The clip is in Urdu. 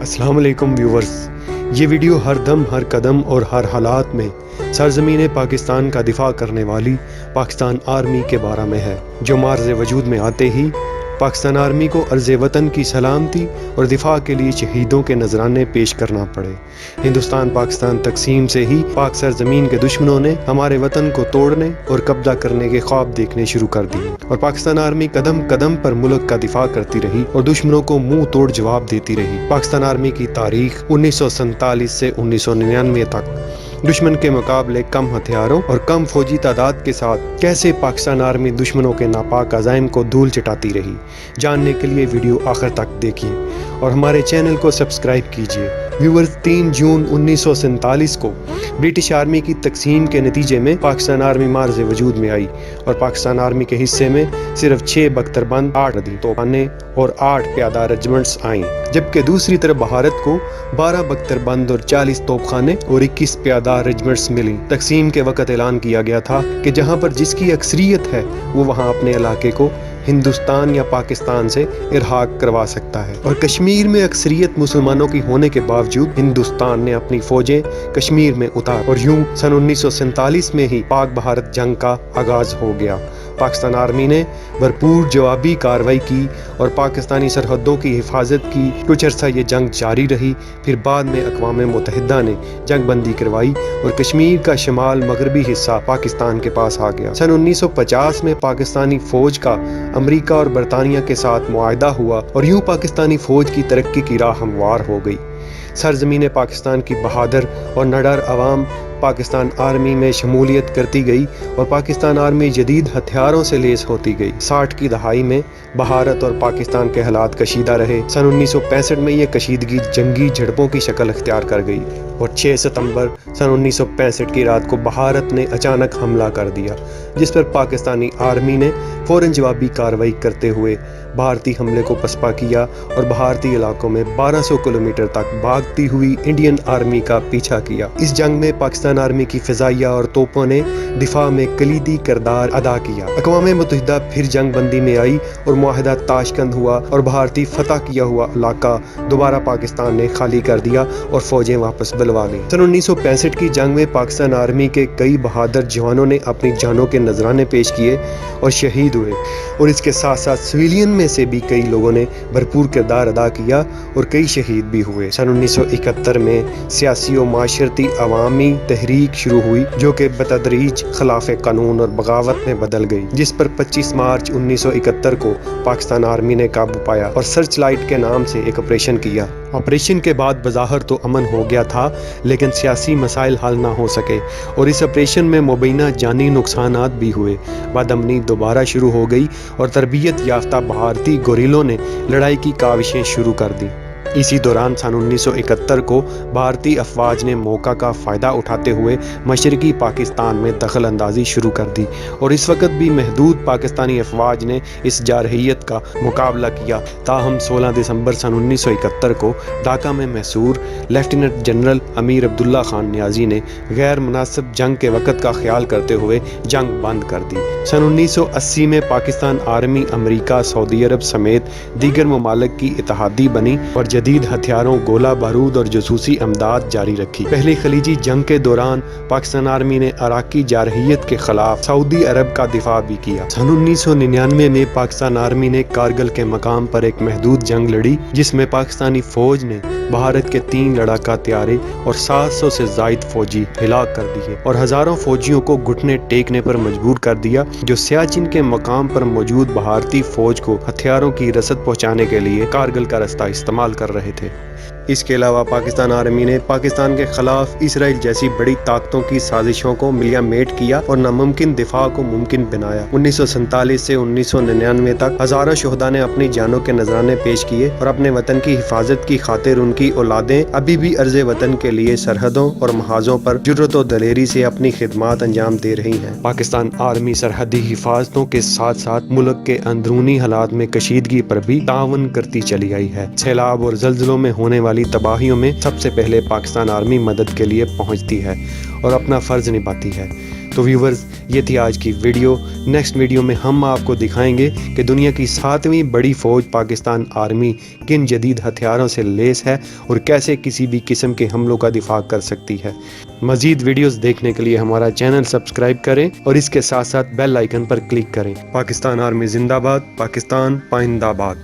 السلام علیکم ویورز، یہ ویڈیو ہر دم ہر قدم اور ہر حالات میں سرزمین پاکستان کا دفاع کرنے والی پاکستان آرمی کے بارے میں ہے، جو مارز وجود میں آتے ہی پاکستان آرمی کو عرض وطن کی سلامتی اور دفاع کے لیے شہیدوں کے نذرانے پیش کرنا پڑے۔ ہندوستان پاکستان تقسیم سے ہی پاک سرزمین کے دشمنوں نے ہمارے وطن کو توڑنے اور قبضہ کرنے کے خواب دیکھنے شروع کر دیے، اور پاکستان آرمی قدم قدم پر ملک کا دفاع کرتی رہی اور دشمنوں کو منہ توڑ جواب دیتی رہی۔ پاکستان آرمی کی تاریخ 1947 سے 1999 تک دشمن کے مقابلے کم ہتھیاروں اور کم فوجی تعداد کے ساتھ کیسے پاکستان آرمی دشمنوں کے ناپاک عزائم کو دھول چٹاتی رہی، جاننے کے لیے ویڈیو آخر تک دیکھیے اور ہمارے چینل کو سبسکرائب کیجیے۔ ویورز، 3 جون 1947 کو برٹش آرمی کی تقسیم کے نتیجے میں پاکستان آرمی مارز وجود میں آئی، اور پاکستان آرمی کے حصے میں صرف 6 بختربند، 8 ردی توپخانے اور 8 پیادہ رجمنٹس آئیں، جبکہ دوسری طرف بھارت کو 12 بختربند اور 40 توپخانے اور 21 پیادہ رجمنٹس ملی۔ تقسیم کے وقت اعلان کیا گیا تھا کہ جہاں پر جس کی اکثریت ہے وہ وہاں اپنے علاقے کو ہندوستان یا پاکستان سے ارحاق کروا سکتا ہے، اور کشمیر میں اکثریت مسلمانوں کی ہونے کے باوجود ہندوستان نے اپنی فوجیں کشمیر میں اتار، اور یوں سن 1947 میں ہی پاک بھارت جنگ کا آغاز ہو گیا۔ پاکستان آرمی نے بھرپور جوابی کارروائی کی اور پاکستانی سرحدوں کی حفاظت کی۔ کچھ عرصہ یہ جنگ جاری رہی، پھر بعد میں اقوام متحدہ نے جنگ بندی کروائی اور کشمیر کا شمال مغربی حصہ پاکستان کے پاس آ گیا۔ سن 1950 میں پاکستانی فوج کا امریکہ اور برطانیہ کے ساتھ معاہدہ ہوا، اور یوں پاکستانی فوج کی ترقی کی راہ ہموار ہو گئی۔ سرزمین پاکستان کی بہادر اور نڈر عوام پاکستان آرمی میں شمولیت کرتی گئی، اور پاکستان آرمی جدید ہتھیاروں سے لیس ہوتی گئی۔ 60 کی دہائی میں بھارت اور پاکستان کے حالات کشیدہ رہے۔ سن 1965 میں یہ کشیدگی جنگی جھڑپوں کی شکل اختیار کر گئی، اور 6 ستمبر سن 1965 کی رات کو بھارت نے اچانک حملہ کر دیا، جس پر پاکستانی آرمی نے فوراً جوابی کارروائی کرتے ہوئے بھارتی حملے کو پسپا کیا اور بھارتی علاقوں میں 1200 کلومیٹر تک بھاگتی ہوئی انڈین آرمی کا پیچھا کیا۔ اس جنگ میں پاکستان آرمی کی فضائیہ اور توپوں نے دفاع میں کلیدی کردار ادا کیا۔ اقوام متحدہ پھر جنگ بندی میں آئی اور معاہدہ تاشکند ہوا، اور بھارتی فتح کیا ہوا علاقہ دوبارہ پاکستان نے خالی کر دیا اور فوجیں واپس بلوا لیں۔ سن 1965 کی جنگ میں پاکستان آرمی کے کئی بہادر جوانوں نے اپنی جانوں کے نذرانے پیش کیے اور شہید ہوئے، اور اس کے ساتھ ساتھ سویلین میں سے بھی کئی لوگوں نے بھرپور کردار ادا کیا اور کئی شہید بھی ہوئے۔ سن 1971 میں سیاسی و معاشرتی عوامی تحریک شروع ہوئی، جو کہ بتدریج خلاف قانون اور بغاوت میں بدل گئی، جس پر 25 مارچ 1971 کو پاکستان آرمی نے قابو پایا اور سرچ لائٹ کے نام سے ایک آپریشن کیا۔ آپریشن کے بعد بظاہر تو امن ہو گیا تھا، لیکن سیاسی مسائل حل نہ ہو سکے، اور اس آپریشن میں مبینہ جانی نقصانات بھی ہوئے۔ بد امنی دوبارہ شروع ہو گئی اور تربیت یافتہ بھارتی گوریلوں نے لڑائی کی کاوشیں شروع کر دیں۔ اسی دوران سن 1971 کو بھارتی افواج نے موقع کا فائدہ اٹھاتے ہوئے مشرقی پاکستان میں دخل اندازی شروع کر دی، اور اس وقت بھی محدود پاکستانی افواج نے اس جارحیت کا مقابلہ کیا۔ تاہم 16 دسمبر سن 1971 کو ڈھاکہ میں محصور لیفٹیننٹ جنرل امیر عبداللہ خان نیازی نے غیر مناسب جنگ کے وقت کا خیال کرتے ہوئے جنگ بند کر دی۔ سن 1980 میں پاکستان آرمی امریکہ، سعودی عرب سمیت دیگر ممالک کی اتحادی بنی اور جدید ہتھیاروں، گولہ بارود اور جاسوسی امداد جاری رکھی۔ پہلی خلیجی جنگ کے دوران پاکستان آرمی نے عراقی جارحیت کے خلاف سعودی عرب کا دفاع بھی کیا۔ سن 1999 میں پاکستان آرمی نے کارگل کے مقام پر ایک محدود جنگ لڑی، جس میں پاکستانی فوج نے بھارت کے 3 لڑاکا طیارے اور 700 سے زائد فوجی ہلاک کر دیے، اور ہزاروں فوجیوں کو گھٹنے ٹیکنے پر مجبور کر دیا، جو سیاچن کے مقام پر موجود بھارتی فوج کو ہتھیاروں کی رسد پہنچانے کے لیے کارگل کا رستہ استعمال کر رہے تھے۔ اس کے علاوہ پاکستان آرمی نے پاکستان کے خلاف اسرائیل جیسی بڑی طاقتوں کی سازشوں کو ملیہ میٹ کیا اور ناممکن دفاع کو ممکن بنایا۔ 1947 سے 1999 تک ہزاروں شہداء نے اپنی جانوں کے نذرانے پیش کیے، اور اپنے وطن کی حفاظت کی خاطر ان کی اولادیں ابھی بھی عرض وطن کے لیے سرحدوں اور محاذوں پر جرأت و دلیری سے اپنی خدمات انجام دے رہی ہیں۔ پاکستان آرمی سرحدی حفاظتوں کے ساتھ ساتھ ملک کے اندرونی حالات میں کشیدگی پر بھی تعاون کرتی چلی آئی ہے۔ سیلاب اور زلزلوں میں ہونے والی تباہیوں میں سب سے پہلے پاکستان آرمی مدد کے لیے پہنچتی ہے اور اپنا فرض نبھاتی ہے۔ تو ویورز یہ تھی آج کی ویڈیو. نیکسٹ ویڈیو میں ہم آپ کو دکھائیں گے کہ دنیا کی 7ویں بڑی فوج پاکستان آرمی کن جدید ہتھیاروں سے لیس ہے اور کیسے کسی بھی قسم کے حملوں کا دفاع کر سکتی ہے. مزید ویڈیوز دیکھنے کے لیے ہمارا چینل سبسکرائب کریں اور اس کے ساتھ ساتھ بیل آئیکن پر کلک کریں. پاکستان آرمی زندہ باد، پاکستان پائندہ باد.